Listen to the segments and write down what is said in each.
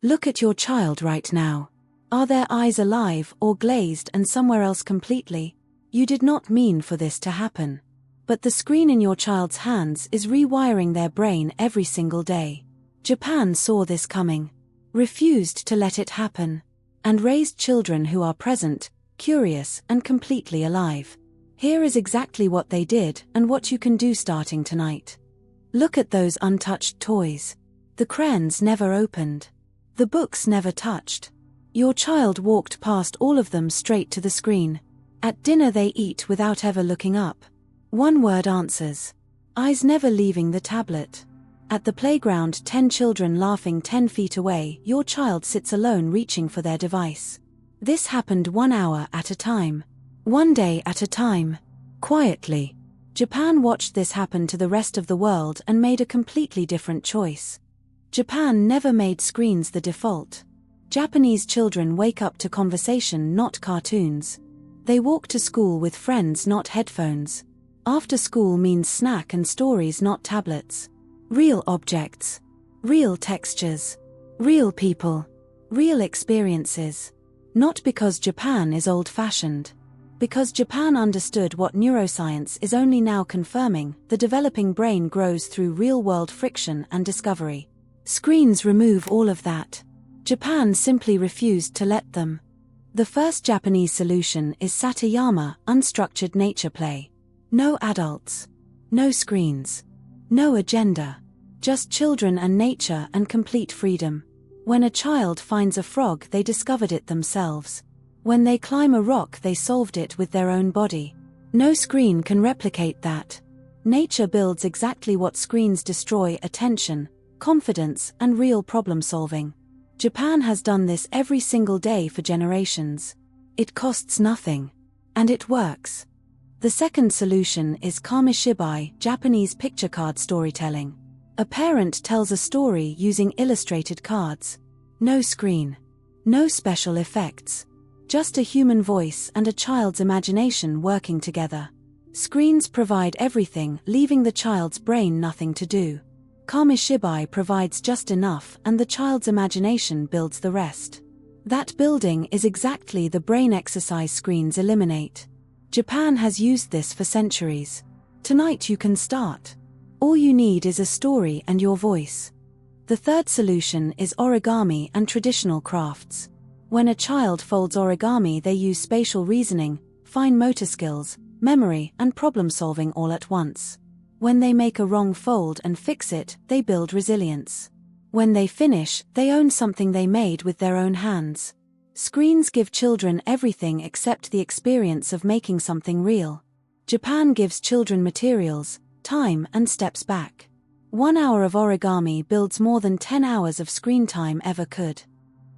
Look at your child right now. Are their eyes alive or glazed and somewhere else completely? You did not mean for this to happen. But the screen in your child's hands is rewiring their brain every single day. Japan saw this coming, refused to let it happen, and raised children who are present, curious, and completely alive. Here is exactly what they did and what you can do starting tonight. Look at those untouched toys. The crayons never opened. The books never touched. Your child walked past all of them straight to the screen. At dinner they eat without ever looking up. One-word answers. Eyes never leaving the tablet. At the playground, 10 children laughing 10 feet away, your child sits alone reaching for their device. This happened 1 hour at a time. 1 day at a time. Quietly. Japan watched this happen to the rest of the world and made a completely different choice. Japan never made screens the default. Japanese children wake up to conversation, not cartoons. They walk to school with friends, not headphones. After school means snack and stories, not tablets. Real objects. Real textures. Real people. Real experiences. Not because Japan is old-fashioned. Because Japan understood what neuroscience is only now confirming: the developing brain grows through real-world friction and discovery. Screens remove all of that. Japan simply refused to let them. The first Japanese solution is Satoyama, unstructured nature play. No adults. No screens. No agenda. Just children and nature and complete freedom. When a child finds a frog, they discovered it themselves. When they climb a rock, they solved it with their own body. No screen can replicate that. Nature builds exactly what screens destroy: attention, confidence, and real problem-solving. Japan has done this every single day for generations. It costs nothing. And it works. The second solution is Kamishibai, Japanese picture card storytelling. A parent tells a story using illustrated cards. No screen. No special effects. Just a human voice and a child's imagination working together. Screens provide everything, leaving the child's brain nothing to do. Kamishibai provides just enough, and the child's imagination builds the rest. That building is exactly the brain exercise screens eliminate. Japan has used this for centuries. Tonight you can start. All you need is a story and your voice. The third solution is origami and traditional crafts. When a child folds origami, they use spatial reasoning, fine motor skills, memory, and problem-solving all at once. When they make a wrong fold and fix it, they build resilience. When they finish, they own something they made with their own hands. Screens give children everything except the experience of making something real. Japan gives children materials, time, and steps back. 1 hour of origami builds more than 10 hours of screen time ever could.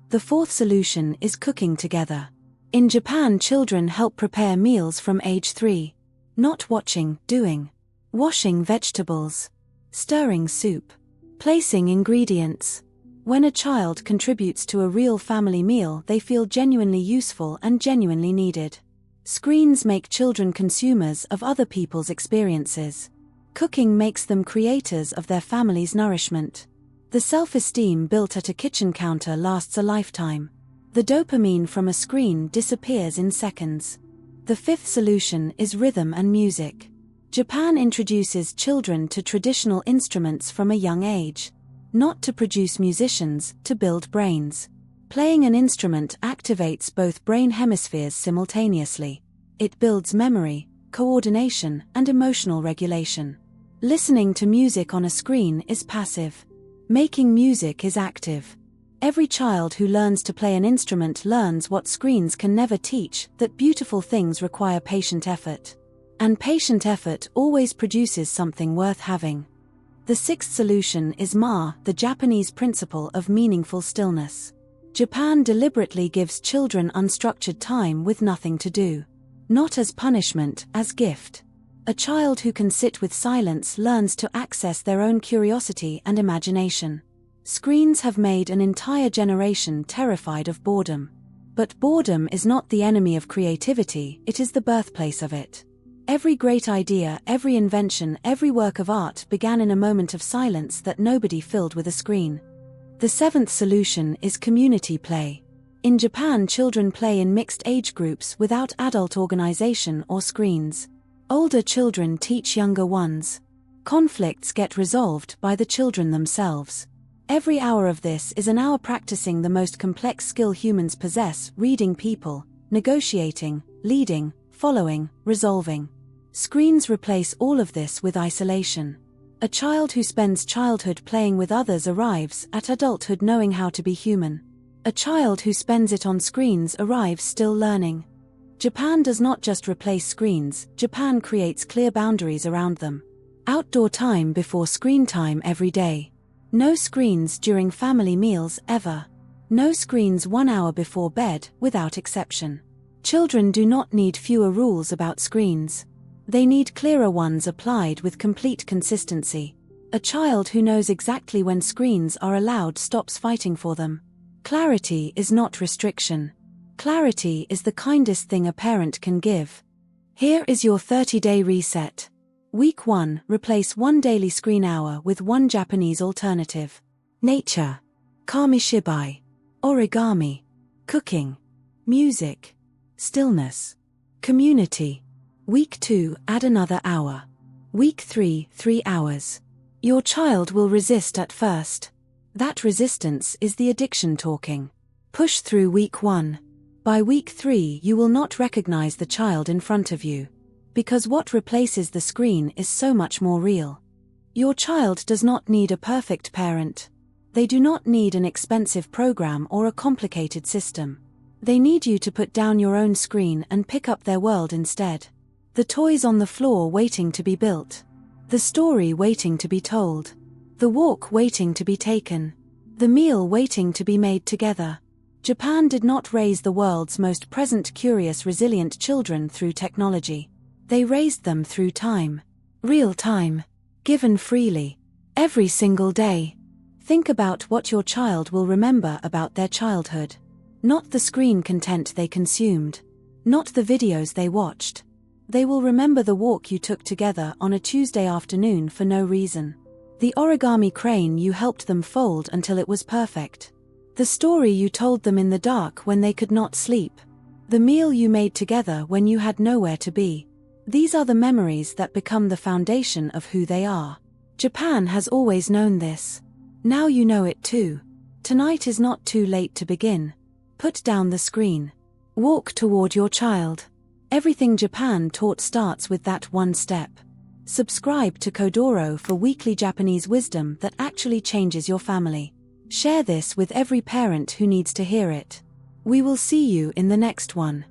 The fourth solution is cooking together. In Japan, children help prepare meals from age 3. Not watching, doing. Washing vegetables. Stirring soup. Placing ingredients. When a child contributes to a real family meal, they feel genuinely useful and genuinely needed. Screens make children consumers of other people's experiences. Cooking makes them creators of their family's nourishment. The self-esteem built at a kitchen counter lasts a lifetime. The dopamine from a screen disappears in seconds. The fifth solution is rhythm and music. Japan introduces children to traditional instruments from a young age. Not to produce musicians, to build brains. Playing an instrument activates both brain hemispheres simultaneously. It builds memory, coordination, and emotional regulation. Listening to music on a screen is passive. Making music is active. Every child who learns to play an instrument learns what screens can never teach, that beautiful things require patient effort. And patient effort always produces something worth having. The sixth solution is the Japanese principle of meaningful stillness. Japan deliberately gives children unstructured time with nothing to do. Not as punishment, as gift. A child who can sit with silence learns to access their own curiosity and imagination. Screens have made an entire generation terrified of boredom. But boredom is not the enemy of creativity, it is the birthplace of it. Every great idea, every invention, every work of art began in a moment of silence that nobody filled with a screen. The seventh solution is community play. In Japan, children play in mixed age groups without adult organization or screens. Older children teach younger ones. Conflicts get resolved by the children themselves. Every hour of this is an hour practicing the most complex skill humans possess: reading people, negotiating, leading, following, resolving. Screens replace all of this with isolation. A child who spends childhood playing with others arrives at adulthood knowing how to be human. A child who spends it on screens arrives still learning. Japan does not just replace screens, Japan creates clear boundaries around them. Outdoor time before screen time every day. No screens during family meals ever. No screens 1 hour before bed, without exception. Children do not need fewer rules about screens. They need clearer ones applied with complete consistency. A child who knows exactly when screens are allowed stops fighting for them. Clarity is not restriction. Clarity is the kindest thing a parent can give. Here is your 30-day reset. Week 1, replace 1 daily screen hour with 1 Japanese alternative. Nature. Kamishibai. Origami. Cooking. Music. Stillness. Community. Week 2, add another hour. Week 3, 3 hours. Your child will resist at first. That resistance is the addiction talking. Push through week 1. By week 3 you will not recognize the child in front of you. Because what replaces the screen is so much more real. Your child does not need a perfect parent. They do not need an expensive program or a complicated system. They need you to put down your own screen and pick up their world instead. The toys on the floor waiting to be built. The story waiting to be told. The walk waiting to be taken. The meal waiting to be made together. Japan did not raise the world's most present, curious, resilient children through technology. They raised them through time. Real time. Given freely. Every single day. Think about what your child will remember about their childhood. Not the screen content they consumed. Not the videos they watched. They will remember the walk you took together on a Tuesday afternoon for no reason. The origami crane you helped them fold until it was perfect. The story you told them in the dark when they could not sleep. The meal you made together when you had nowhere to be. These are the memories that become the foundation of who they are. Japan has always known this. Now you know it too. Tonight is not too late to begin. Put down the screen. Walk toward your child. Everything Japan taught starts with that one step. Subscribe to KODORO for weekly Japanese wisdom that actually changes your family. Share this with every parent who needs to hear it. We will see you in the next one.